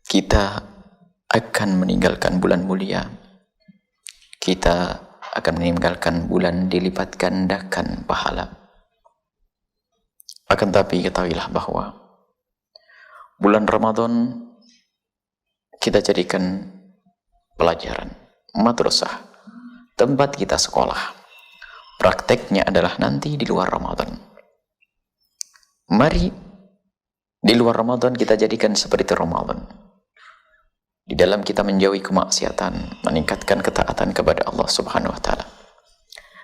kita akan meninggalkan bulan mulia. Kita akan meninggalkan bulan dilipat gandakan pahala. Akan tapi ketahuilah bahwa bulan Ramadan kita jadikan pelajaran, madrasah, tempat kita sekolah. Prakteknya adalah nanti di luar Ramadan. Mari di luar Ramadan kita jadikan seperti Ramadan. Di dalam kita menjauhi kemaksiatan, meningkatkan ketaatan kepada Allah Subhanahu wa taala.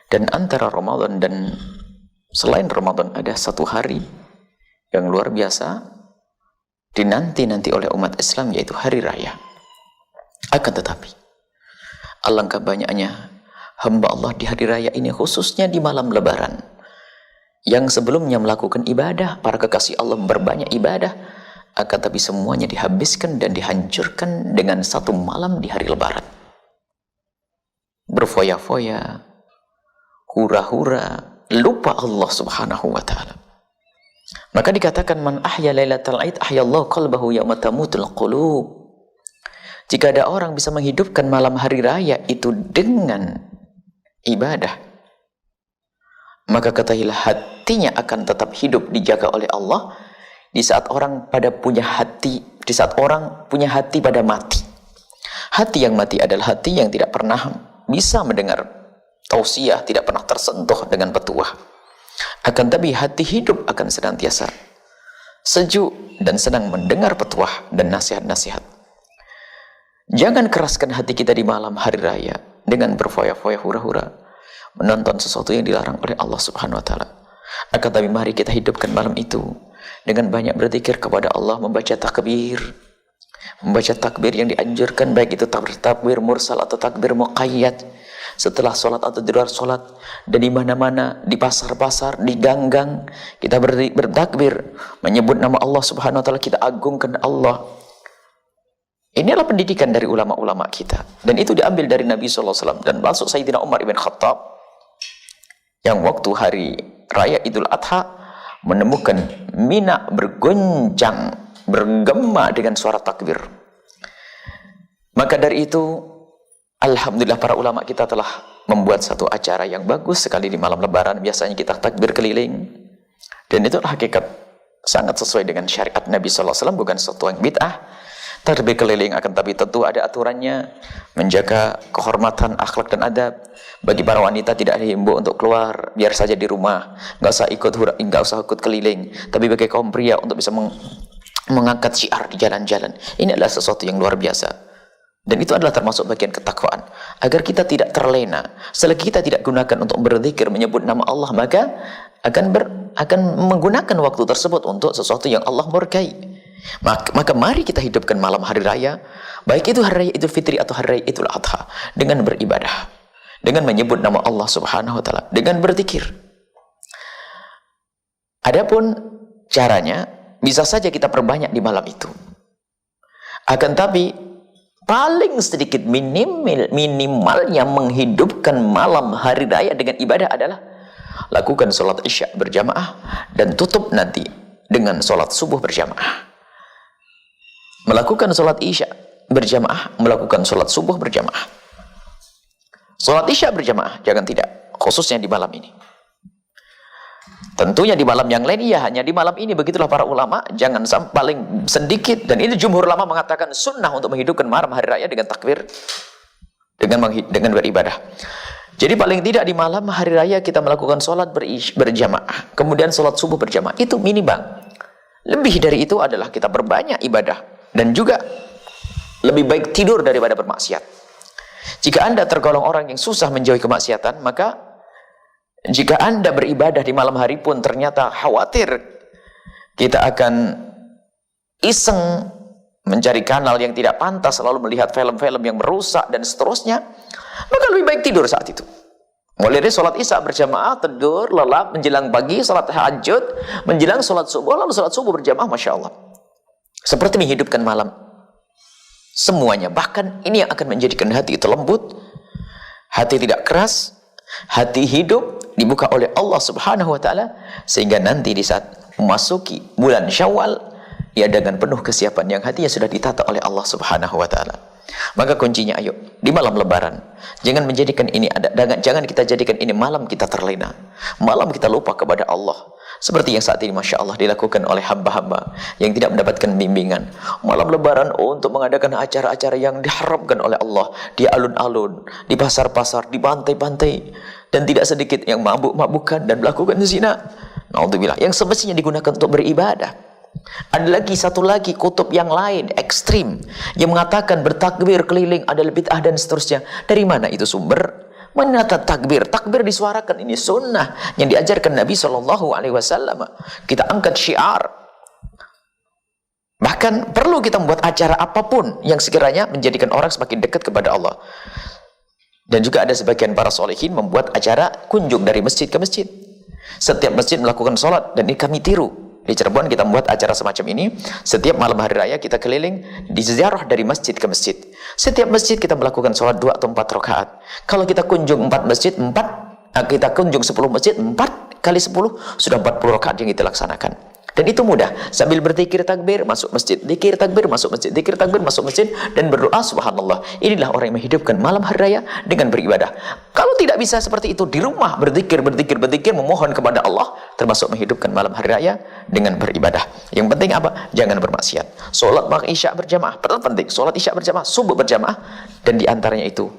Dan antara Ramadan dan selain Ramadan ada satu hari yang luar biasa dinanti-nanti oleh umat Islam, yaitu hari raya. Akan tetapi alangkah banyaknya hamba Allah di hari raya ini, khususnya di malam lebaran, yang sebelumnya melakukan ibadah, para kekasih Allah berbanyak ibadah, akan tapi semuanya dihabiskan dan dihancurkan dengan satu malam di hari lebaran. Berfoya-foya, hura-hura, lupa Allah Subhanahu wa taala. Maka dikatakan, man ahya lailatal aid ahyallahu qalbahu yauma tamutul qulub. Jika ada orang bisa menghidupkan malam hari raya itu dengan ibadah, maka ketahuilah hatinya akan tetap hidup, dijaga oleh Allah. Di saat orang pada punya hati, di saat orang punya hati pada mati. Hati yang mati adalah hati yang tidak pernah bisa mendengar tausiah, tidak pernah tersentuh dengan petuah. Akan tapi hati hidup akan senantiasa sejuk dan senang mendengar petuah dan nasihat-nasihat. Jangan keraskan hati kita di malam hari raya dengan berfoya-foya, hura-hura, menonton sesuatu yang dilarang oleh Allah Subhanahu wa taala. Akan tapi mari kita hidupkan malam itu dengan banyak berzikir kepada Allah, membaca takbir. Membaca takbir yang dianjurkan, baik itu takbir mursal atau takbir muqayyad, setelah sholat atau di luar sholat, dan di mana-mana, di pasar-pasar, di gang-gang, kita bertakbir, menyebut nama Allah Subhanahu wa taala, kita agungkan Allah. Inilah pendidikan dari ulama-ulama kita, dan itu diambil dari Nabi SAW. Dan masuk Sayyidina Umar ibn Khattab yang waktu hari raya Idul Adha menemukan Mina bergoncang, bergema dengan suara takbir. Maka dari itu, alhamdulillah para ulama kita telah membuat satu acara yang bagus sekali di malam lebaran. Biasanya kita takbir keliling, dan itulah hakikat sangat sesuai dengan syariat Nabi SAW, bukan sesuatu yang bid'ah. Takbir keliling, akan tapi tentu ada aturannya, menjaga kehormatan, akhlak dan adab. Bagi para wanita tidak dihimbau untuk keluar, biar saja di rumah, nggak usah ikut keliling. Tapi bagi kaum pria untuk bisa mengangkat syiar di jalan-jalan, ini adalah sesuatu yang luar biasa. Dan itu adalah termasuk bagian ketakwaan, agar kita tidak terlena. Selagi kita tidak gunakan untuk berzikir, menyebut nama Allah, maka akan menggunakan waktu tersebut untuk sesuatu yang Allah murkai. Maka mari kita hidupkan malam hari raya, baik itu hari raya Idul Fitri atau hari raya Idul Adha, dengan beribadah, dengan menyebut nama Allah Subhanahu wa taala, dengan berzikir. Adapun caranya, bisa saja kita perbanyak di malam itu. Akan tapi paling sedikit minimalnya menghidupkan malam hari raya dengan ibadah adalah lakukan sholat isya berjamaah dan tutup nanti dengan sholat subuh berjamaah. Melakukan sholat isya berjamaah, melakukan sholat subuh berjamaah. Sholat isya berjamaah, jangan tidak, khususnya di malam ini. Tentunya di malam yang lain, iya, hanya di malam ini. Begitulah para ulama, jangan sampai paling sedikit, dan ini jumhur ulama mengatakan sunnah untuk menghidupkan malam hari raya dengan takbir, dengan beribadah. Jadi paling tidak di malam hari raya kita melakukan sholat berjamaah, kemudian sholat subuh berjamaah, itu minimal. Lebih dari itu adalah kita berbanyak ibadah, dan juga lebih baik tidur daripada bermaksiat. Jika Anda tergolong orang yang susah menjauhi kemaksiatan, maka jika Anda beribadah di malam hari pun ternyata khawatir kita akan iseng mencari kanal yang tidak pantas, selalu melihat film-film yang merusak dan seterusnya, maka lebih baik tidur saat itu. Mulai dari sholat isya berjamaah, tidur, lelap, menjelang pagi, sholat tahajud, menjelang sholat subuh, lalu sholat subuh berjamaah, Masya Allah. Seperti menghidupkan malam. Semuanya, bahkan ini yang akan menjadikan hati itu lembut, hati tidak keras, hati hidup, dibuka oleh Allah Subhanahu wa taala, sehingga nanti di saat memasuki bulan Syawal, Ya dengan penuh kesiapan yang hatinya sudah ditata oleh Allah Subhanahu wa taala. Maka kuncinya ayo di malam lebaran jangan menjadikan ini jangan kita jadikan ini malam kita terlena, malam kita lupa kepada Allah. Seperti yang saat ini Masya Allah dilakukan oleh hamba-hamba yang tidak mendapatkan bimbingan. Malam lebaran untuk mengadakan acara-acara yang diharamkan oleh Allah, di alun-alun, di pasar-pasar, di pantai-pantai, dan tidak sedikit yang mabuk-mabukan dan melakukan zina. Naudzubillah, yang semestinya digunakan untuk beribadah. Ada lagi satu lagi kutub yang lain ekstrim yang mengatakan bertakbir keliling adalah bid'ah dan seterusnya. Dari mana itu sumber? Mana takbir? Takbir disuarakan, ini sunnah yang diajarkan Nabi SAW. Kita angkat syiar. Bahkan perlu kita membuat acara apapun yang sekiranya menjadikan orang semakin dekat kepada Allah. Dan juga ada sebagian para solehin membuat acara kunjung dari masjid ke masjid. Setiap masjid melakukan sholat, dan ini kami tiru. Di Cirebon kita membuat acara semacam ini. Setiap malam hari raya kita keliling di ziarah dari masjid ke masjid. Setiap masjid kita melakukan sholat 2 atau 4 rakaat. Kalau kita kunjung 4 masjid, kita kunjung 10 masjid, 4 kali 10 sudah 40 rakaat yang kita laksanakan. Dan itu mudah, sambil berzikir takbir masuk masjid, zikir takbir masuk masjid, zikir takbir masuk masjid, dan berdoa subhanallah. Inilah orang yang menghidupkan malam hari raya dengan beribadah. Kalau tidak bisa seperti itu, di rumah berzikir, memohon kepada Allah, termasuk menghidupkan malam hari raya dengan beribadah. Yang penting apa? Jangan bermaksiat. Sholat isya berjamaah, penting. Sholat isya berjamaah, subuh berjamaah, dan diantaranya itu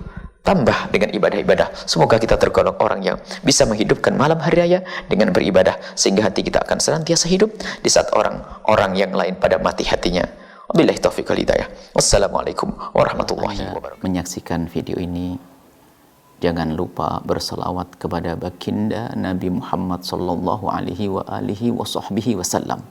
tambah dengan ibadah-ibadah. Semoga kita tergolong orang yang bisa menghidupkan malam hari raya dengan beribadah, sehingga hati kita akan senantiasa hidup di saat orang-orang yang lain pada mati hatinya. Wabillahi taufiq wal hidayah. Wassalamualaikum warahmatullahi wabarakatuh. Menyaksikan video ini, jangan lupa berselawat kepada baginda Nabi Muhammad sallallahu alaihi wa alihi wa sahbihi wasallam.